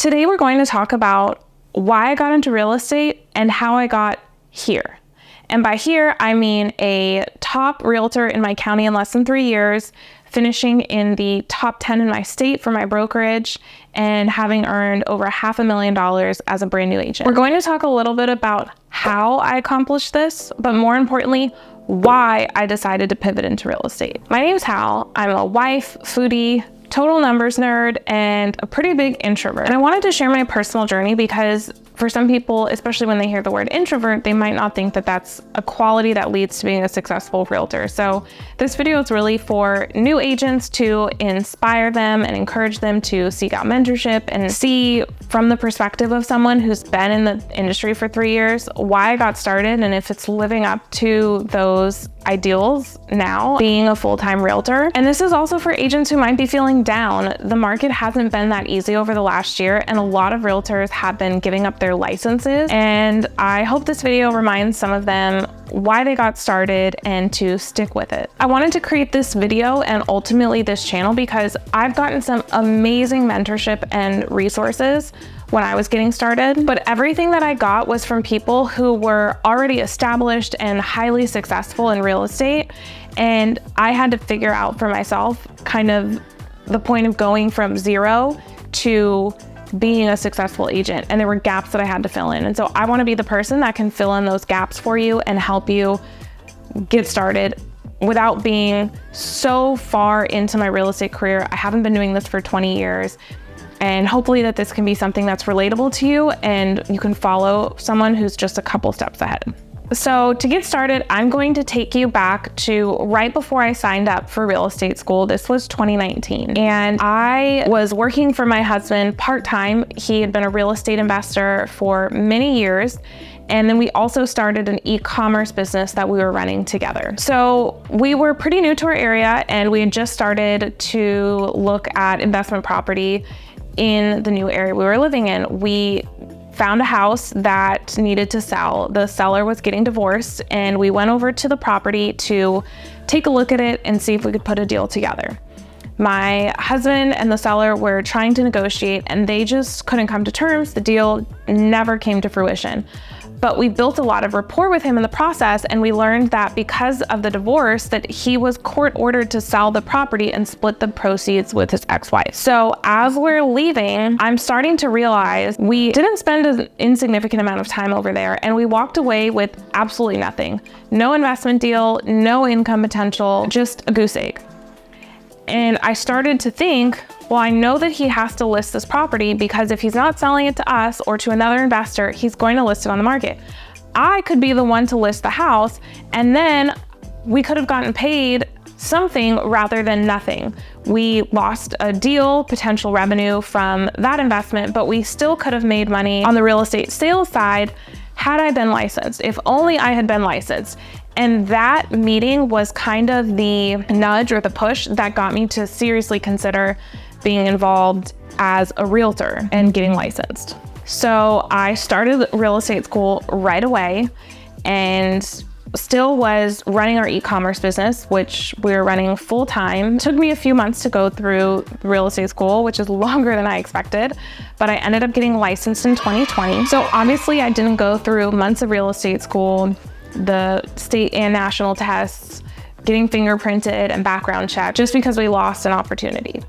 Today we're going to talk about why I got into real estate and how I got here. And by here, I mean a top realtor in my county in less than 3 years, finishing in the top 10 in my state for my brokerage, and having earned over $500,000 as a brand new agent. We're going to talk a little bit about how I accomplished this, but more importantly, why I decided to pivot into real estate. My name's Hal. I'm a wife, foodie, total numbers nerd, and a pretty big introvert. And I wanted to share my personal journey because for some people, especially when they hear the word introvert, they might not think that that's a quality that leads to being a successful realtor. So this video is really for new agents to inspire them and encourage them to seek out mentorship and see from the perspective of someone who's been in the industry for 3 years, why I got started and if it's living up to those ideals now, being a full-time realtor. And this is also for agents who might be feeling down. The market hasn't been that easy over the last year, and a lot of realtors have been giving up their licenses. And I hope this video reminds some of them why they got started and to stick with it. I wanted to create this video and ultimately this channel because I've gotten some amazing mentorship and resources when I was getting started, but everything that I got was from people who were already established and highly successful in real estate. And I had to figure out for myself kind of the point of going from zero to being a successful agent. And there were gaps that I had to fill in. And so I want to be the person that can fill in those gaps for you and help you get started without being so far into my real estate career. I haven't been doing this for 20 years. And hopefully that this can be something that's relatable to you and you can follow someone who's just a couple steps ahead. So to get started, I'm going to take you back to right before I signed up for real estate school. This was 2019. And I was working for my husband part-time. He had been a real estate investor for many years. And then we also started an e-commerce business that we were running together. So we were pretty new to our area and we had just started to look at investment property in the new area we were living in. We found a house that needed to sell. The seller was getting divorced and we went over to the property to take a look at it and see if we could put a deal together. My husband and the seller were trying to negotiate and they just couldn't come to terms. The deal never came to fruition. But we built a lot of rapport with him in the process, and we learned that because of the divorce that he was court ordered to sell the property and split the proceeds with his ex-wife. So as we're leaving, I'm starting to realize we didn't spend an insignificant amount of time over there, and we walked away with absolutely nothing. No investment deal, no income potential, just a goose egg. And I started to think, well, I know that he has to list this property because if he's not selling it to us or to another investor, he's going to list it on the market. I could be the one to list the house, and then we could have gotten paid something rather than nothing. We lost a deal, potential revenue from that investment, but we still could have made money on the real estate sales side had I been licensed. If only I had been licensed. And that meeting was kind of the nudge or the push that got me to seriously consider being involved as a realtor and getting licensed. So I started real estate school right away and still was running our e-commerce business, which we were running full time. It took me a few months to go through real estate school, which is longer than I expected, but I ended up getting licensed in 2020. So obviously I didn't go through months of real estate school, the state and national tests, getting fingerprinted and background checked just because we lost an opportunity.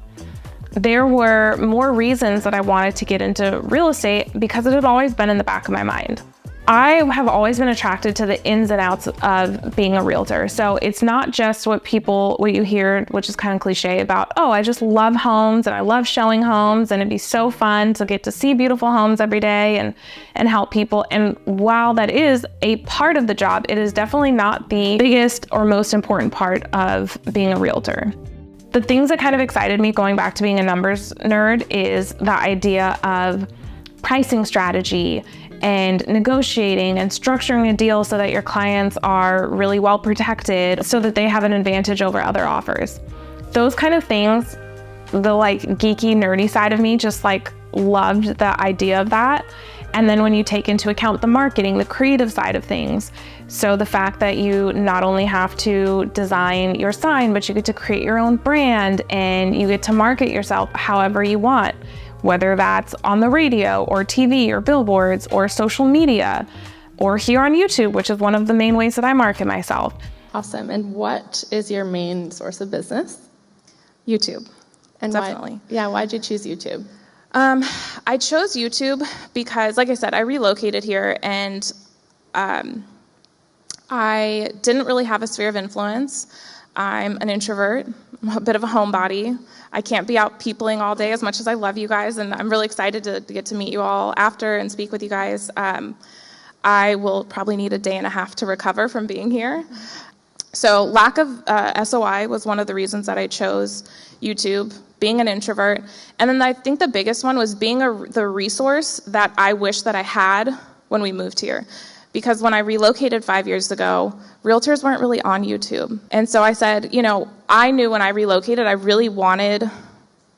There were more reasons that I wanted to get into real estate because it had always been in the back of my mind. I have always been attracted to the ins and outs of being a realtor. So it's not just what you hear, which is kind of cliche about, oh, I just love homes and I love showing homes and it'd be so fun to get to see beautiful homes every day and help people. And while that is a part of the job, it is definitely not the biggest or most important part of being a realtor. The things that kind of excited me going back to being a numbers nerd is the idea of pricing strategy and negotiating and structuring a deal so that your clients are really well protected so that they have an advantage over other offers. Those kind of things, the geeky, nerdy side of me just loved the idea of that. And then when you take into account the marketing, the creative side of things, so the fact that you not only have to design your sign, but you get to create your own brand and you get to market yourself however you want. whether that's on the radio or TV or billboards or social media or here on YouTube, which is one of the main ways that I market myself. Awesome. And what is your main source of business? YouTube. And Definitely. Why'd you choose YouTube? I chose YouTube because, like I said, I relocated here and I didn't really have a sphere of influence. I'm an introvert, I'm a bit of a homebody. I can't be out peopling all day as much as I love you guys, and I'm really excited to get to meet you all after and speak with you guys. I will probably need a day and a half to recover from being here. So lack of SOI was one of the reasons that I chose YouTube, being an introvert. And then I think the biggest one was being the resource that I wish that I had when we moved here. Because when I relocated 5 years ago, realtors weren't really on YouTube. And so I said, I knew when I relocated, I really wanted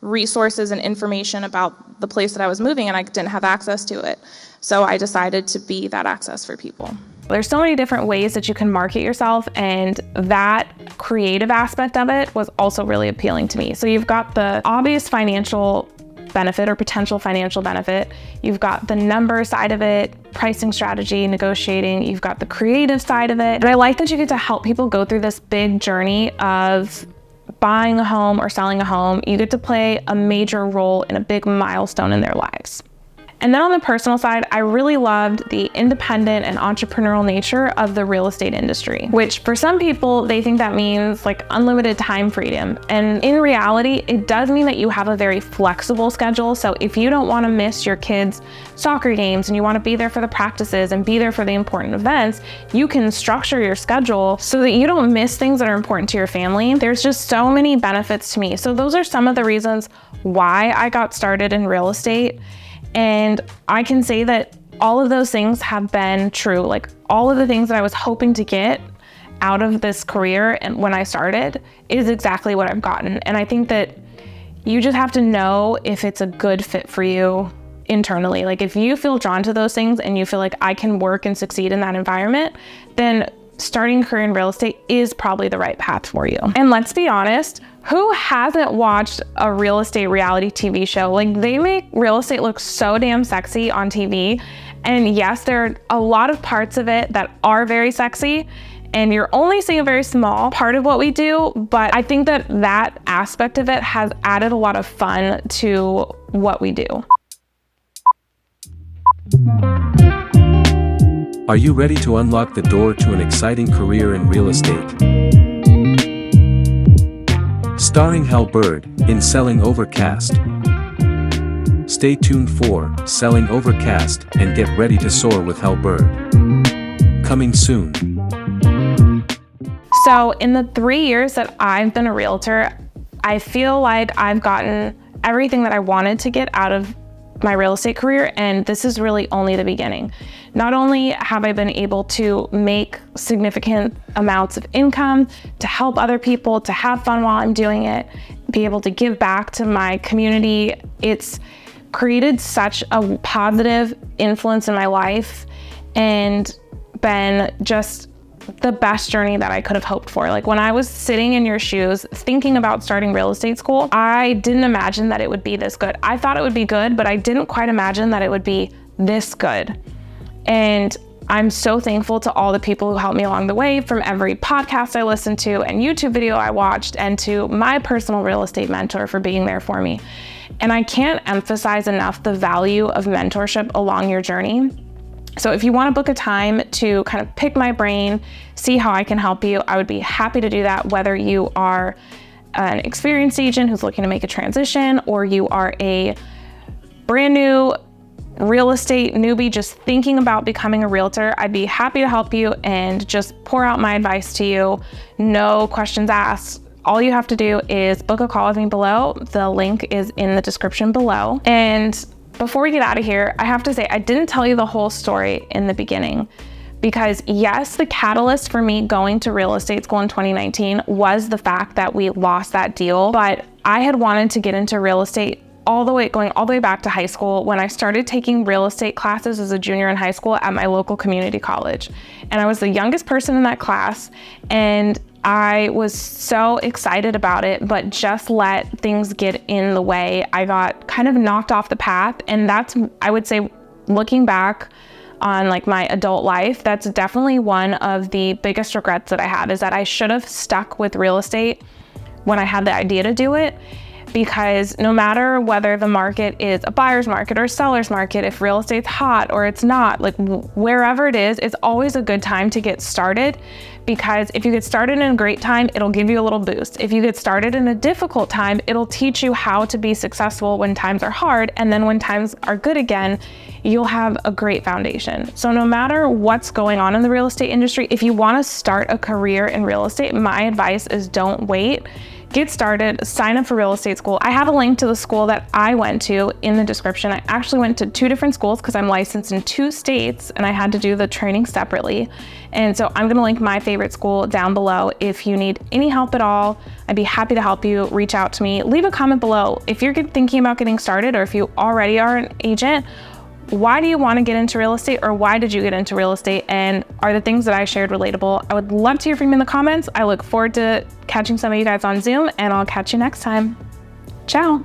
resources and information about the place that I was moving, and I didn't have access to it. So I decided to be that access for people. There's so many different ways that you can market yourself, and that creative aspect of it was also really appealing to me. So you've got the obvious financial benefit or potential financial benefit. You've got the number side of it, pricing strategy, negotiating. You've got the creative side of it. And I like that you get to help people go through this big journey of buying a home or selling a home. You get to play a major role in a big milestone in their lives. And then on the personal side, I really loved the independent and entrepreneurial nature of the real estate industry, which for some people, they think that means like unlimited time freedom. And in reality, it does mean that you have a very flexible schedule. So if you don't want to miss your kids' soccer games and you want to be there for the practices and be there for the important events, you can structure your schedule so that you don't miss things that are important to your family. There's just so many benefits to me. So those are some of the reasons why I got started in real estate. And I can say that all of those things have been true. Like all of the things that I was hoping to get out of this career and when I started is exactly what I've gotten. And I think that you just have to know if it's a good fit for you internally. Like if you feel drawn to those things and you feel like I can work and succeed in that environment, then starting a career in real estate is probably the right path for you. And let's be honest, who hasn't watched a real estate reality TV show? Like they make real estate look so damn sexy on TV. And yes, there are a lot of parts of it that are very sexy, and you're only seeing a very small part of what we do. But I think that that aspect of it has added a lot of fun to what we do. Are you ready to unlock the door to an exciting career in real estate? Starring Hal Bird in Selling Overcast. Stay tuned for Selling Overcast and get ready to soar with Hal Bird. Coming soon. So in the 3 years that I've been a realtor, I feel like I've gotten everything that I wanted to get out of my real estate career, and this is really only the beginning. Not only have I been able to make significant amounts of income, to help other people, to have fun while I'm doing it, be able to give back to my community, it's created such a positive influence in my life and been just the best journey that I could have hoped for. Like when I was sitting in your shoes thinking about starting real estate school, I didn't imagine that it would be this good. I thought it would be good, but I didn't quite imagine that it would be this good. And I'm so thankful to all the people who helped me along the way, from every podcast I listened to and YouTube video I watched, and to my personal real estate mentor for being there for me. And I can't emphasize enough the value of mentorship along your journey. So if you want to book a time to kind of pick my brain, see how I can help you, I would be happy to do that, whether you are an experienced agent who's looking to make a transition, or you are a brand new real estate newbie just thinking about becoming a realtor. I'd be happy to help you and just pour out my advice to you. No questions asked. All you have to do is book a call with me below. The link is in the description below. And before we get out of here, I have to say, I didn't tell you the whole story in the beginning, because yes, the catalyst for me going to real estate school in 2019 was the fact that we lost that deal. But I had wanted to get into real estate going all the way back to high school, when I started taking real estate classes as a junior in high school at my local community college. And I was the youngest person in that class, and I was so excited about it, but just let things get in the way. I got kind of knocked off the path. And that's, I would say, looking back on like my adult life, that's definitely one of the biggest regrets that I had, is that I should have stuck with real estate when I had the idea to do it. Because no matter whether the market is a buyer's market or seller's market, if real estate's hot or it's not, like wherever it is, it's always a good time to get started. Because if you get started in a great time, it'll give you a little boost. If you get started in a difficult time, it'll teach you how to be successful when times are hard. And then when times are good again, you'll have a great foundation. So no matter what's going on in the real estate industry, if you want to start a career in real estate, my advice is don't wait. Get started, sign up for real estate school. I have a link to the school that I went to in the description. I actually went to 2 different schools because I'm licensed in 2 states and I had to do the training separately. And so I'm gonna link my favorite school down below. If you need any help at all, I'd be happy to help you. Reach out to me, leave a comment below. If you're thinking about getting started, or if you already are an agent, why do you want to get into real estate, or why did you get into real estate? And are the things that I shared relatable? I would love to hear from you in the comments. I look forward to catching some of you guys on Zoom, and I'll catch you next time. Ciao.